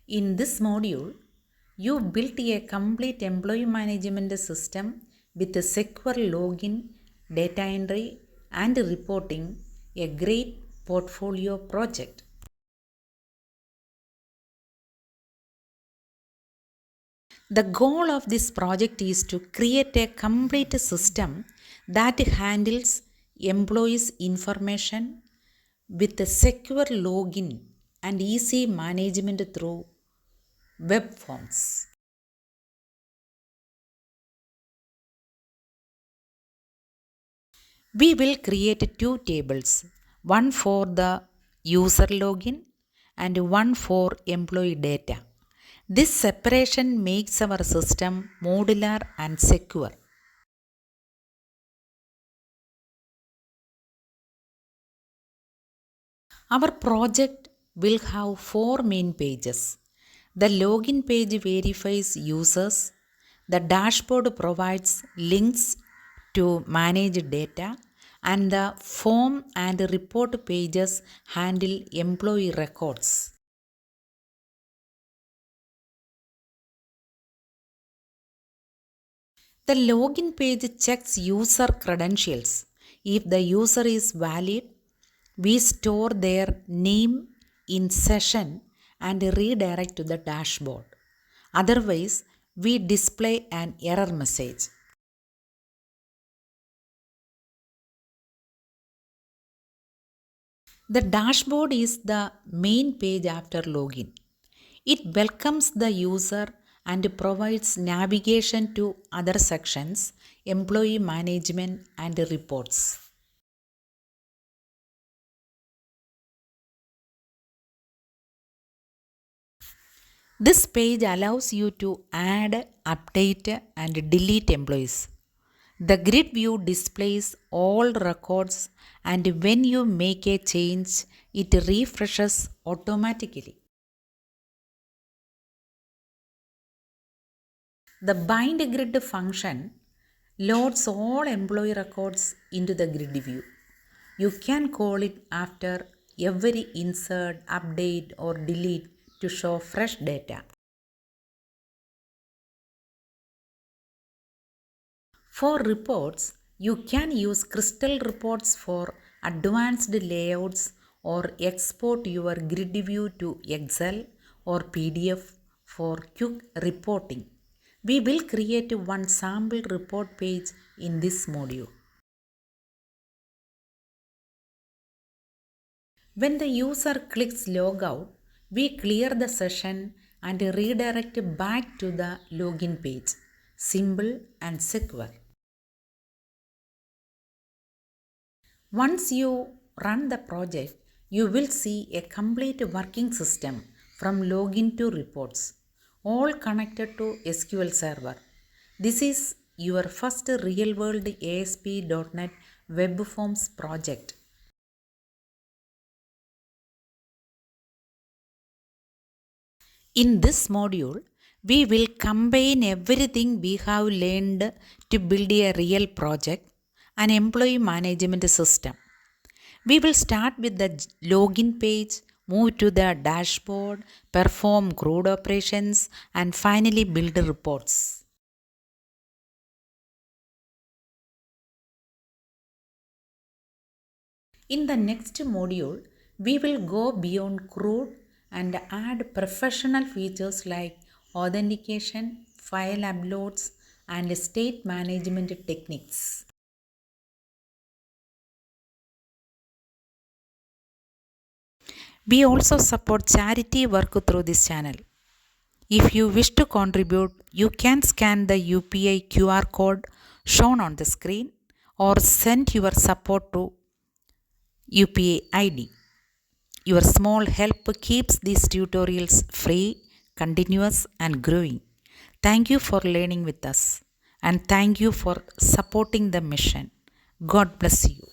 In this module, you built a complete employee management system with a secure login, data entry, and reporting, a great portfolio project. The goal of this project is to create a complete system that handles employees' information with a secure login and easy management through web forms. We will create two tables, one for the user login and one for employee data. This separation makes our system modular and secure. Our project will have four main pages. The login page verifies users. The dashboard provides links to manage data. And the form and report pages handle employee records. The login page checks user credentials. If the user is valid, we store their name in session and redirect to the dashboard. Otherwise, we display an error message. The dashboard is the main page after login. It welcomes the user and provides navigation to other sections, employee management, and reports. This page allows you to add, update, and delete employees. The grid view displays all records, and when you make a change, it refreshes automatically. The bind grid function loads all employee records into the grid view. You can call it after every insert, update, or delete to show fresh data. For reports, you can use Crystal reports for advanced layouts or export your grid view to Excel or PDF for quick reporting. We will create one sample report page in this module. When the user clicks logout, we clear the session and redirect back to the login page. Simple and secure. Once you run the project, you will see a complete working system from login to reports, all connected to SQL Server. This is your first real-world ASP.NET Web Forms project. In this module, we will combine everything we have learned to build a real project, an employee management system. We will start with the login page, move to the dashboard, perform CRUD operations, and finally build reports. In the next module, we will go beyond CRUD and add professional features like authentication, file uploads, and state management techniques. We also support charity work through this channel. If you wish to contribute, you can scan the UPI QR code shown on the screen or send your support to UPI ID. Your small help keeps these tutorials free, continuous, and growing. Thank you for learning with us, and thank you for supporting the mission. God bless you.